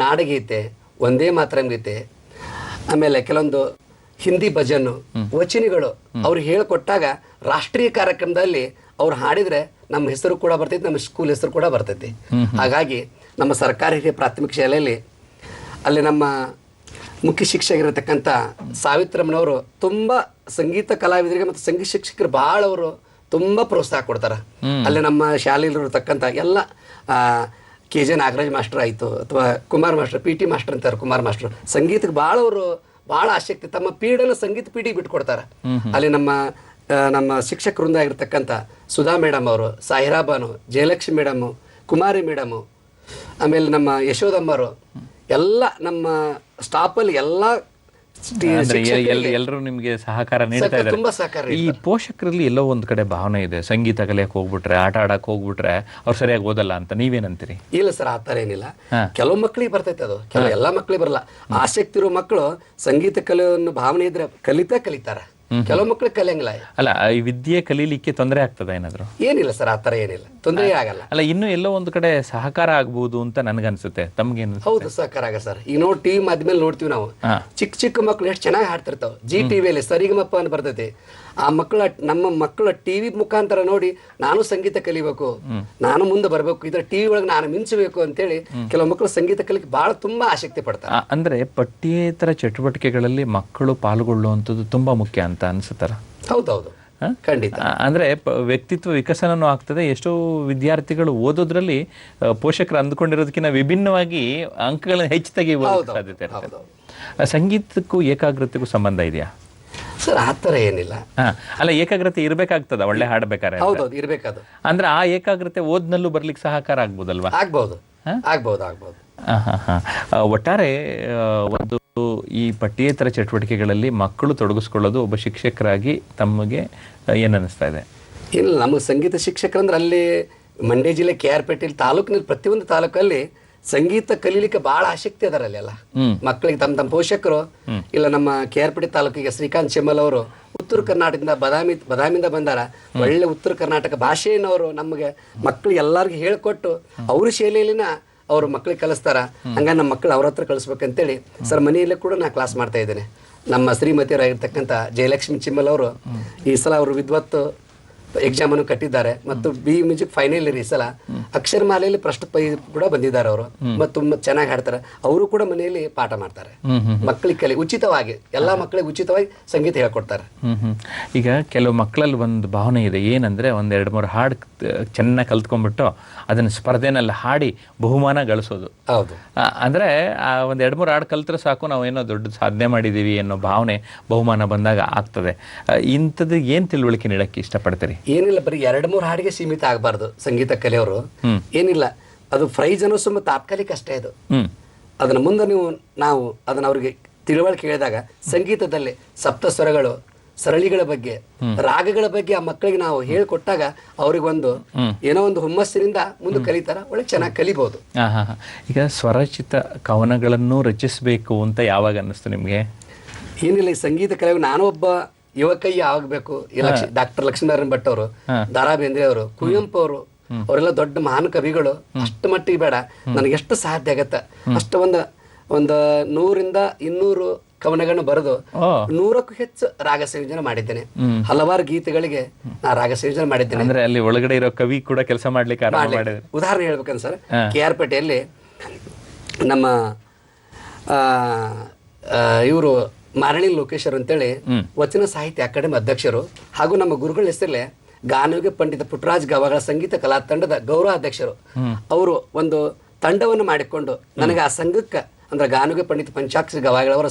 ನಾಡಗೀತೆ, ಒಂದೇ ಮಾತರಂ ಗೀತೆ, ಆಮೇಲೆ ಕೆಲವೊಂದು ಹಿಂದಿ ಭಜನ್ನು, ವಚನಗಳು ಅವ್ರು ಹೇಳಿಕೊಟ್ಟಾಗ ರಾಷ್ಟ್ರೀಯ ಕಾರ್ಯಕ್ರಮದಲ್ಲಿ ಅವ್ರು ಹಾಡಿದ್ರೆ ನಮ್ಮ ಹೆಸರು ಕೂಡ ಬರ್ತೈತಿ, ನಮ್ಮ ಸ್ಕೂಲ್ ಹೆಸರು ಕೂಡ ಬರ್ತೈತಿ. ಹಾಗಾಗಿ ನಮ್ಮ ಸರ್ಕಾರಿ ಹಿರಿಯ ಪ್ರಾಥಮಿಕ ಶಾಲೆಯಲ್ಲಿ ಅಲ್ಲಿ ನಮ್ಮ ಮುಖ್ಯ ಶಿಕ್ಷಕರಿರತಕ್ಕಂಥ ಸಾವಿತ್ರಮ್ಮನವರು ತುಂಬ ಸಂಗೀತ ಕಲಾವಿದರಿಗೆ ಮತ್ತು ಸಂಗೀತ ಶಿಕ್ಷಕರು ಭಾಳ ಅವರು ತುಂಬ ಪ್ರೋತ್ಸಾಹ ಕೊಡ್ತಾರೆ. ಅಲ್ಲಿ ನಮ್ಮ ಶಾಲೆಯಲ್ಲಿರತಕ್ಕಂಥ ಎಲ್ಲ KJ ನಾಗರಾಜ್ ಮಾಸ್ಟರ್ ಆಯಿತು ಅಥವಾ ಕುಮಾರ್ ಮಾಸ್ಟರ್, PT ಮಾಸ್ಟರ್ ಅಂತಾರೆ, ಕುಮಾರ್ ಮಾಸ್ಟರ್ ಸಂಗೀತಕ್ಕೆ ಭಾಳ ಅವರು ಭಾಳ ಆಸಕ್ತಿ, ತಮ್ಮ ಪೀಡನ್ನು ಸಂಗೀತ ಪೀಡಿಗೆ ಬಿಟ್ಕೊಡ್ತಾರೆ. ಅಲ್ಲಿ ನಮ್ಮ ಶಿಕ್ಷಕ ವೃಂದ ಆಗಿರ್ತಕ್ಕಂಥ ಸುಧಾ ಮೇಡಮ್ ಅವರು, ಸಾಹಿರಾಬಾನು, ಜಯಲಕ್ಷ್ಮಿ ಮೇಡಮು, ಕುಮಾರಿ ಮೇಡಮು, ಆಮೇಲೆ ನಮ್ಮ ಯಶೋದಮ್ಮರು, ಎಲ್ಲ ನಮ್ಮ ಸ್ಟಾಫಲ್ಲಿ ಎಲ್ಲ ಎಲ್ಲರೂ ನಿಮಗೆ ಸಹಕಾರ ನೀಡ್ತಾ ಇದ್ದಾರೆ. ತುಂಬಾ ಸಹಕಾರ. ಈ ಪೋಷಕರಲ್ಲಿ ಎಲ್ಲೋ ಒಂದ್ ಕಡೆ ಭಾವನೆ ಇದೆ, ಸಂಗೀತ ಕಲಿಯಕ್ಕೆ ಹೋಗ್ಬಿಟ್ರೆ, ಆಟ ಆಡಕ್ ಹೋಗ್ಬಿಟ್ರೆ ಅವ್ರು ಸರಿಯಾಗಿ ಓದಲ್ಲ ಅಂತ, ನೀವೇನಂತೀರಿ? ಇಲ್ಲ ಸರ್, ಆ ಥರ ಏನಿಲ್ಲ. ಕೆಲವು ಮಕ್ಕಳಿಗೆ ಬರ್ತೈತೆ ಅದು, ಕೆಲವು ಎಲ್ಲ ಮಕ್ಕಳಿಗೆ ಬರಲ್ಲ. ಆಸಕ್ತಿ ಇರೋ ಮಕ್ಕಳು ಸಂಗೀತ ಕಲಿಯೋನ್ನು ಭಾವನೆ ಇದ್ರೆ ಕಲಿತಾರೆ. ಕೆಲವು ಮಕ್ಕಳು ಕಲಿಯಂಗಿಲ್ಲ. ಅಲ್ಲ, ಈ ವಿದ್ಯೆ ಕಲೀಲಿಕ್ಕೆ ತೊಂದರೆ ಆಗ್ತದ ಏನಾದ್ರು? ಏನಿಲ್ಲ ಸರ್, ಆ ಥರ ಏನಿಲ್ಲ, ತೊಂದರೆ ಆಗಲ್ಲ. ಅಲ್ಲ, ಇನ್ನೂ ಎಲ್ಲೋ ಒಂದು ಕಡೆ ಸಹಕಾರ ಆಗ್ಬಹುದು ಅಂತ ನನ್ಗನ್ಸುತ್ತೆ. ತಮ್ಗೇನು? ಹೌದು, ಸಹಕಾರ ಆಗ ಸರ್. ಈಗ ನೋಡಿ ಟಿವಿ ಮಾಧ್ಯಮದಲ್ಲಿ ನೋಡ್ತೀವಿ ನಾವು, ಚಿಕ್ಕ ಮಕ್ಕಳು ಎಷ್ಟು ಚೆನ್ನಾಗಿ ಹಾಡ್ತಿರ್ತಾವ. ಟಿವಿಯಲ್ಲಿ ಸರಿಗಮಪ್ಪ ಅಂತ ಬರ್ತೈತಿ. ಆ ನಮ್ಮ ಮಕ್ಕಳ ಟಿವಿ ಮುಖಾಂತರ ನೋಡಿ ನಾನು ಸಂಗೀತ ಕಲಿಬೇಕು, ನಾನು ಮುಂದೆ ಬರಬೇಕು, ಇದರ ಟಿವಿ ಒಳಗೆ ನಾನು ಮಿಂಚಬೇಕು ಅಂತೇಳಿ ಕೆಲವು ಮಕ್ಕಳು ಸಂಗೀತ ಕಲಿಕೆ ಬಹಳ ತುಂಬಾ ಆಸಕ್ತಿ ಪಡ್ತಾರೆ. ಅಂದ್ರೆ ಪಠ್ಯೇತರ ಚಟುವಟಿಕೆಗಳಲ್ಲಿ ಮಕ್ಕಳು ಪಾಲ್ಗೊಳ್ಳುವಂಥದ್ದು ತುಂಬಾ ಮುಖ್ಯ ಅಂತ ಅನ್ಸುತ್ತಾರ? ಹೌದೌದು, ಖಂಡಿತ. ಅಂದ್ರೆ ವ್ಯಕ್ತಿತ್ವ ವಿಕಸನನೂ ಆಗ್ತದೆ. ಎಷ್ಟೋ ವಿದ್ಯಾರ್ಥಿಗಳು ಓದೋದ್ರಲ್ಲಿ ಪೋಷಕರು ಅಂದ್ಕೊಂಡಿರೋದಕ್ಕಿಂತ ವಿಭಿನ್ನವಾಗಿ ಅಂಕಗಳನ್ನು ಹೆಚ್ಚು ತೆಗೆಯುವ ಸಾಧ್ಯತೆ ಇರ್ತದೆ. ಸಂಗೀತಕ್ಕೂ ಏಕಾಗ್ರತೆಗೂ ಸಂಬಂಧ ಇದೆಯಾ ಸರ್? ಆ ಥರ ಏನಿಲ್ಲ. ಅಲ್ಲ, ಏಕಾಗ್ರತೆ ಇರ್ಬೇಕಾಗ್ತದ ಒಳ್ಳೆ ಹಾಡ್ಬೇಕಾರೆ? ಹೌದೌದು, ಇರ್ಬೇಕದು. ಅಂದ್ರೆ ಆ ಏಕಾಗ್ರತೆ ಓದ್ನಲ್ಲೂ ಬರ್ಲಿಕ್ಕೆ ಸಹಕಾರ ಆಗ್ಬೋದಲ್ವಾ? ಆಗ್ಬಹುದು. ಒಟ್ಟಾರೆ ಒಂದು ಈ ಪಠ್ಯೇತರ ಚಟುವಟಿಕೆಗಳಲ್ಲಿ ಮಕ್ಕಳು ತೊಡಗಿಸ್ಕೊಳ್ಳೋದು ಒಬ್ಬ ಶಿಕ್ಷಕರಾಗಿ ತಮಗೆ ಏನನ್ನಿಸ್ತಾ ಇದೆ? ಇಲ್ಲ, ನಮಗೆ ಸಂಗೀತ ಶಿಕ್ಷಕರಂದ್ರೆ ಅಲ್ಲಿ ಮಂಡ್ಯ ಜಿಲ್ಲೆ KR ಪೇಟೆಯಲ್ಲಿ ತಾಲೂಕಿನಲ್ಲಿ ಪ್ರತಿಯೊಂದು ತಾಲೂಕಲ್ಲಿ ಸಂಗೀತ ಕಲೀಲಿಕ್ಕೆ ಬಹಳ ಆಸಕ್ತಿ ಅದರಲ್ಲಿ ಎಲ್ಲ ಮಕ್ಕಳಿಗೆ. ತಮ್ಮ ಪೋಷಕರು ಇಲ್ಲ, ನಮ್ಮ KR ಪೇಟೆ ತಾಲೂಕಿಗೆ ಶ್ರೀಕಾಂತ್ ಚೆಮ್ಮಲ್ ಅವರು ಉತ್ತರ ಕರ್ನಾಟಕದಿಂದ ಬದಾಮಿಂದ ಬಂದಾರ. ಒಳ್ಳೆ ಉತ್ತರ ಕರ್ನಾಟಕ ಭಾಷೆಯನ್ನು ಅವರು ನಮಗೆ ಮಕ್ಕಳಿಗೆ ಎಲ್ಲರಿಗೂ ಹೇಳ್ಕೊಟ್ಟು ಅವ್ರ ಶಾಲೆಯಲ್ಲಿನ ಅವರು ಮಕ್ಕಳಿಗೆ ಕಲಿಸ್ತಾರ. ಹಂಗ ನಮ್ಮ ಮಕ್ಕಳು ಅವ್ರ ಹತ್ರ ಕಲಿಸ್ಬೇಕಂತೇಳಿ ಸರ್ ಮನೆಯಲ್ಲೇ ಕೂಡ ನಾ ಕ್ಲಾಸ್ ಮಾಡ್ತಾ ಇದ್ದೇನೆ. ನಮ್ಮ ಶ್ರೀಮತಿಯವರಾಗಿರ್ತಕ್ಕಂಥ ಜಯಲಕ್ಷ್ಮಿ ಚಿಮ್ಮಲ್ ಅವರು ಈ ಸಲ ಅವರು ವಿದ್ವತ್ ಎಕ್ಸಾಮ್ ಅನ್ನು ಕಟ್ಟಿದ್ದಾರೆ ಮತ್ತು BE ಮ್ಯೂಸಿಕ್ ಫೈನಲ್ ಇಯರ್. ಈ ಸಲ ಅಕ್ಷರಮಾಲೆಯಲ್ಲಿ ಪ್ರಶ್ನೆ ಕೂಡ ಬಂದಿದ್ದಾರೆ ಅವರು, ಮತ್ತು ತುಂಬಾ ಚೆನ್ನಾಗಿ ಹಾಡ್ತಾರೆ. ಅವರು ಕೂಡ ಮನೆಯಲ್ಲಿ ಪಾಠ ಮಾಡ್ತಾರೆ. ಮಕ್ಕಳಿಗೆ ಉಚಿತವಾಗಿ, ಎಲ್ಲಾ ಮಕ್ಕಳಿಗೆ ಉಚಿತವಾಗಿ ಸಂಗೀತ ಹೇಳ್ಕೊಡ್ತಾರೆ. ಈಗ ಕೆಲವು ಮಕ್ಕಳಲ್ಲಿ ಒಂದು ಭಾವನೆ ಇದೆ, ಏನಂದ್ರೆ ಒಂದ್ 2-3 ಹಾಡು ಚೆನ್ನಾಗಿ ಕಲ್ತ್ಕೊಂಡ್ಬಿಟ್ಟು ಅದನ್ನ ಸ್ಪರ್ಧೆನಲ್ಲಿ ಹಾಡಿ ಬಹುಮಾನ ಗಳಿಸೋದು. ಹೌದು, ಅಂದ್ರೆ ಒಂದ್ 2-3 ಹಾಡು ಕಲ್ತ್ರೆ ಸಾಕು, ನಾವು ಏನೋ ದೊಡ್ಡ ಸಾಧನೆ ಮಾಡಿದೀವಿ ಅನ್ನೋ ಭಾವನೆ ಬಹುಮಾನ ಬಂದಾಗ ಆಗ್ತದೆ. ಇಂಥದ್ದು ಏನ್ ತಿಳುವಳಿಕೆ ನೀಡಕ್ಕೆ ಇಷ್ಟಪಡ್ತೀರಿ? ಏನಿಲ್ಲ, ಬರೀ 2-3 ಹಾಡಿಗೆ ಸೀಮಿತ ಆಗಬಾರ್ದು ಸಂಗೀತ ಕಲಿಯೋರು. ಏನಿಲ್ಲ, ಅದು ಪ್ರೈಜ್ ಅನ್ನೋ ಸುಮ್ಮ ತಾತ್ಕಾಲಿಕ ಅಷ್ಟೇ. ಅದು ಅದನ್ನ ಮುಂದೆ ನಾವು ಅದನ್ನ ಅವ್ರಿಗೆ ತಿಳುವಳಿಕೆ ಹೇಳಿದಾಗ ಸಂಗೀತದಲ್ಲಿ ಸಪ್ತ ಸ್ವರಗಳು, ಸರಳಿಗಳ ಬಗ್ಗೆ, ರಾಗಗಳ ಬಗ್ಗೆ ಆ ಮಕ್ಕಳಿಗೆ ನಾವು ಹೇಳಿಕೊಟ್ಟಾಗ ಅವ್ರಿಗೊಂದು ಏನೋ ಒಂದು ಹುಮ್ಮಸ್ಸಿನಿಂದ ಮುಂದೆ ಕಲಿತಾರ, ಒಳ್ಳೆ ಚೆನ್ನಾಗಿ ಕಲಿಬಹುದು. ಈಗ ಸ್ವರಚಿತ ಕವನಗಳನ್ನು ರಚಿಸಬೇಕು ಅಂತ ಯಾವಾಗ ಅನ್ನಿಸ್ತು ನಿಮ್ಗೆ? ಏನಿಲ್ಲ, ಈ ಸಂಗೀತ ಕಲೆ ನಾನು ಒಬ್ಬ ಯುವಕಯ್ಯ ಆಗಬೇಕು. ಡಾಕ್ಟರ್ ಲಕ್ಷ್ಮೀನಾರಾಯಣ ಭಟ್ ಅವರು, ದಾರಾ ಬೇಂದ್ರೆ ಅವರು, ಕುವೆಂಪು ಅವರು, ಅವರೆಲ್ಲ ದೊಡ್ಡ ಮಹಾನ್ ಕವಿಗಳು. ಅಷ್ಟು ಮಟ್ಟಿಗೆ ಬೇಡ, ನನಗೆ ಎಷ್ಟು ಸಾಧ್ಯ ಆಗತ್ತ ಅಷ್ಟು ಒಂದು 100-200 ಕವನಗಳನ್ನು ಬರೆದು 100ಕ್ಕೂ ಹೆಚ್ಚು ರಾಗ ಸಂಯೋಜನೆ ಮಾಡಿದ್ದೇನೆ. ಹಲವಾರು ಗೀತೆಗಳಿಗೆ ನಾ ರಾಗ ಸಂಯೋಜನೆ ಮಾಡಿದ್ದೇನೆ. ಅಂದ್ರೆ ಅಲ್ಲಿ ಒಳಗಡೆ ಇರೋ ಕವಿ ಕೂಡ ಕೆಲಸ ಮಾಡ್ಲಿಕ್ಕೆ ಉದಾಹರಣೆ ಹೇಳ್ಬೇಕಂತ ಸರ್, KR ಪೇಟೆಯಲ್ಲಿ ನಮ್ಮ ಇವರು ಮಾರಣಿ ಲೋಕೇಶ್ವರ್ ಅಂತೇಳಿ ವಚನ ಸಾಹಿತ್ಯ ಅಕಾಡೆಮಿ ಅಧ್ಯಕ್ಷರು ಹಾಗೂ ನಮ್ಮ ಗುರುಗಳ ಹೆಸರಲ್ಲೇ ಗಾನವಿಗೆ ಪಂಡಿತ ಪುಟ್ಟರಾಜ್ ಗವಾಗಳ ಸಂಗೀತ ಕಲಾ ತಂಡದ ಗೌರವ ಅಧ್ಯಕ್ಷರು. ಅವರು ಒಂದು ತಂಡವನ್ನು ಮಾಡಿಕೊಂಡು ನನಗೆ ಆ ಸಂಘಕ್ಕೆ ಅಂದ್ರೆ ಗಾನವಿಗೆ ಪಂಡಿತ ಪಂಚಾಕ್ಷರಿ ಗವಾಗಳವರ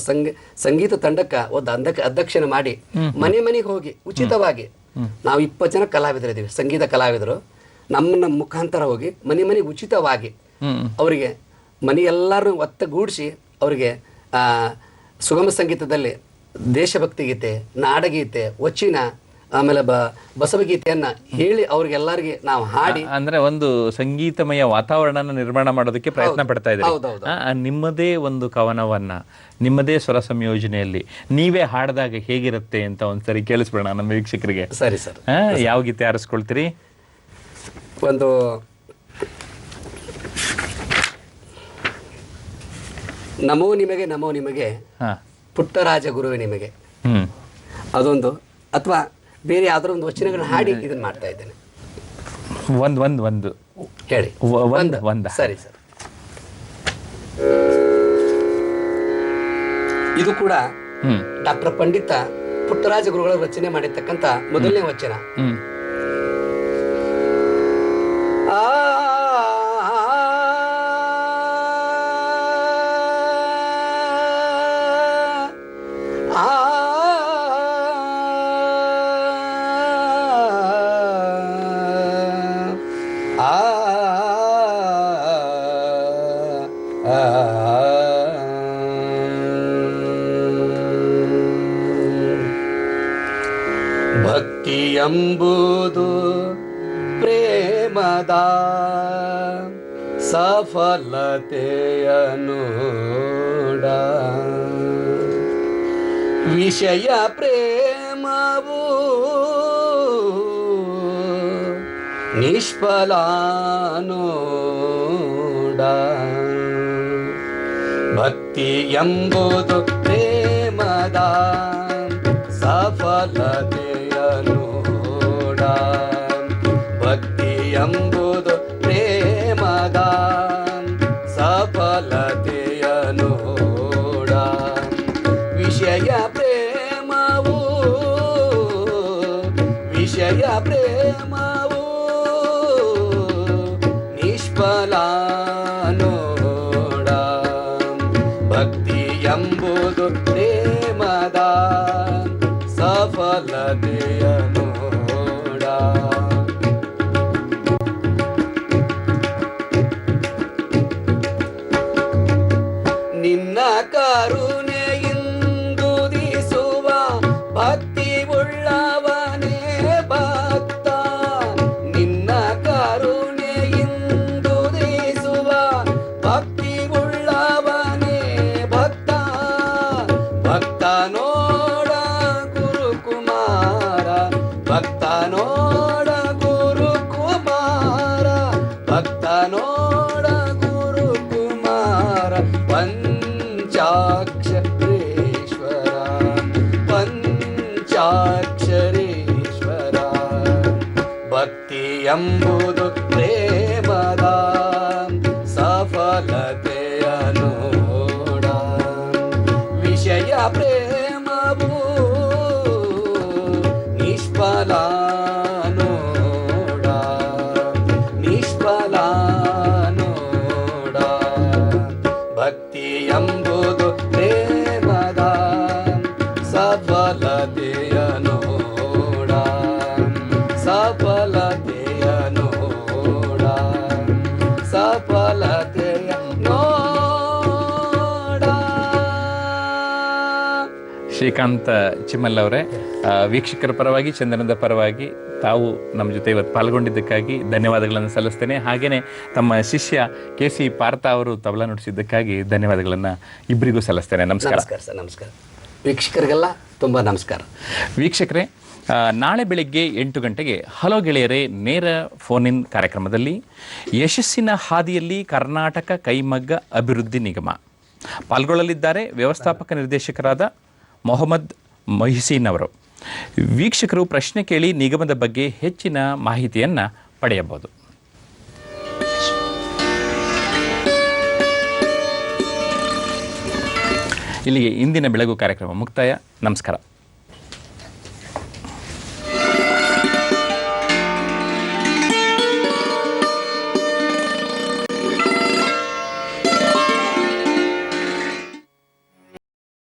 ಸಂಗೀತ ತಂಡಕ್ಕೆ ಒಂದು ಅಧ್ಯಕ್ಷನ ಮಾಡಿ ಮನೆಗೆ ಹೋಗಿ ಉಚಿತವಾಗಿ, ನಾವು 20 ಜನ ಕಲಾವಿದರಿದ್ದೀವಿ, ಸಂಗೀತ ಕಲಾವಿದರು, ನಮ್ಮ ಮುಖಾಂತರ ಹೋಗಿ ಮನೆಗೆ ಉಚಿತವಾಗಿ ಅವರಿಗೆ ಎಲ್ಲರೂ ಒತ್ತಗೂಡಿಸಿ ಅವರಿಗೆ ಸುಗಮ ಸಂಗೀತದಲ್ಲಿ ದೇಶಭಕ್ತಿ ಗೀತೆ, ನಾಡಗೀತೆ, ವಚನ, ಆಮೇಲೆ ಬಸವಗೀತೆಯನ್ನ ಹೇಳಿ ಅವ್ರಿಗೆಲ್ಲರಿಗೆ ನಾವು ಹಾಡಿ, ಅಂದ್ರೆ ಒಂದು ಸಂಗೀತಮಯ ವಾತಾವರಣ ನಿರ್ಮಾಣ ಮಾಡೋದಕ್ಕೆ ಪ್ರಯತ್ನ ಪಡ್ತಾ ಇದ್ದೀವಿ. ನಿಮ್ಮದೇ ಒಂದು ಕವನವನ್ನ ನಿಮ್ಮದೇ ಸ್ವರ ಸಂಯೋಜನೆಯಲ್ಲಿ ನೀವೇ ಹಾಡಿದಾಗ ಹೇಗಿರುತ್ತೆ ಅಂತ ಒಂದ್ಸರಿ ಕೇಳಿಸ್ಬಿಡೋಣ ನಮ್ಮ ವೀಕ್ಷಕರಿಗೆ. ಸರಿ ಸರ್, ಯಾವ ಗೀತೆ ಆರಿಸ್ಕೊಳ್ತೀರಿ? ಒಂದು ನಮೋ ನಿಮಗೆ ಹಾಂ. ಪುಟ್ಟರಾಜ ಗುರುವೆ ನಿಮಗೆ, ಅದೊಂದು ಅಥವಾ ಬೇರೆ ಯಾವ್ದಾರ ಒಂದು ವಚನಗಳನ್ನ ಹಾಡಿ ಇದನ್ನ ಮಾಡ್ತಾ ಇದ್ದೇನೆ. ಒಂದು ಹೇಳಿ. ಒಂದು ಸರಿ ಸರ್. ಇದು ಕೂಡ ಡಾಕ್ಟರ್ ಪಂಡಿತ ಪುಟ್ಟರಾಜ ಗುರುಗಳ ರಚನೆ ಮಾಡಿರ್ತಕ್ಕಂಥ ಮೊದಲನೇ ವಚನ. ಭಕ್ತಿ ಎಂಬುದು ಪ್ರೇಮದ ಸಫಲತೆಯ ನೋಡ, ವಿಷಯ ಪ್ರೇಮವು ನಿಷ್ಫಲ ನೋಡ. ಭಕ್ತಿ ಎಂಬುದು ಪ್ರೇಮದ ಸಫಲತೆಯ ನೋಡ, ಭಕ್ತಿ ಎಂಬುದು ಪ್ರೇಮದ ಸಫಲತೆಯ ನೋಡ, ವಿಷಯ ಪ್ರೇಮವು ನಿಷ್ಫಲ ನೋಡ. ಭಕ್ತಿ ಎಂಬುದು ಪ್ರೇಮದ ಸಫಲತೆಯ ನೋಡ. ನಿನ್ನ ಕರುಣೆಯಿಂದುದಿಸುವ ಭಕ್ತಿ ಉಳ್ಳವನೇ ಭಕ್ತ, ನಿನ್ನ ಕರುಣೆಯಿಂದುದಿಸುವ ಭಕ್ತಿ ಉಳ್ಳವನೇ ಭಕ್ತ. ಭಕ್ತ ನೋಡ ಗುರುಕುಮಾರ, ಭಕ್ತ ನೋಡ ಗುರುಕುಮಾರ, ಭಕ್ತ ನೋಡ ಗುರುಕುಮಾರ. ಪಂಚಾಕ್ಷರೇಶ್ವರ, ಪಂಚಾಕ್ಷರೇಶ್ವರ. ಭಕ್ತಿ ಎಂಬುದು ಪ್ರೇಮದ ಸಫಲತೆಯ ನೋಡ, ವಿಷಯ ಪ್ರೇಮವು ನಿಷ್ಫಲ ನೋಡ, ನಿಷ್ಫಲ ನೋಡ. ಭಕ್ತಿ ಎಂಬುದು ಪ್ರೇಮದ ಸಫಲತೆಯ ನೋಡ, ಸಫಲತೆಯ ನೋಡ, ಸಫಲತೆಯ ನೋಡ. ಶ್ರೀಕಾಂತ್ ಚಿಮ್ಮಲ್ ಅವರೇ, ವೀಕ್ಷಕರ ಪರವಾಗಿ, ಚಂದನದ ಪರವಾಗಿ ತಾವು ನಮ್ಮ ಜೊತೆ ಇವತ್ತು ಪಾಲ್ಗೊಂಡಿದ್ದಕ್ಕಾಗಿ ಧನ್ಯವಾದಗಳನ್ನು ಸಲ್ಲಿಸ್ತೇನೆ. ಹಾಗೆಯೇ ತಮ್ಮ ಶಿಷ್ಯ KC ಪಾರ್ಥ ಅವರು ತಬಲಾ ನುಡಿಸಿದ್ದಕ್ಕಾಗಿ ಧನ್ಯವಾದಗಳನ್ನು ಇಬ್ಬರಿಗೂ ಸಲ್ಲಿಸ್ತೇನೆ. ನಮಸ್ಕಾರ. ನಮಸ್ಕಾರ ಸರ್. ನಮಸ್ಕಾರ. ವೀಕ್ಷಕರಿಗೆಲ್ಲ ತುಂಬ ನಮಸ್ಕಾರ. ವೀಕ್ಷಕರೇ, ನಾಳೆ ಬೆಳಿಗ್ಗೆ 8 ಗಂಟೆಗೆ ಹಲೋ ಗೆಳೆಯರೇ ನೇರ ಫೋನ್ ಇನ್ ಕಾರ್ಯಕ್ರಮದಲ್ಲಿ ಯಶಸ್ಸಿನ ಹಾದಿಯಲ್ಲಿ ಕರ್ನಾಟಕ ಕೈಮಗ್ಗ ಅಭಿವೃದ್ಧಿ ನಿಗಮ ಪಾಲ್ಗೊಳ್ಳಲಿದ್ದಾರೆ ವ್ಯವಸ್ಥಾಪಕ ನಿರ್ದೇಶಕರಾದ ಮೊಹಮ್ಮದ್ ಮೊಹಿಸೀನ್ ಅವರು. ವೀಕ್ಷಕರು ಪ್ರಶ್ನೆ ಕೇಳಿ ನಿಗಮದ ಬಗ್ಗೆ ಹೆಚ್ಚಿನ ಮಾಹಿತಿಯನ್ನು ಪಡೆಯಬಹುದು. ಇಲ್ಲಿಗೆ ಇಂದಿನ ಬೆಳಗು ಕಾರ್ಯಕ್ರಮ ಮುಕ್ತಾಯ. ನಮಸ್ಕಾರ.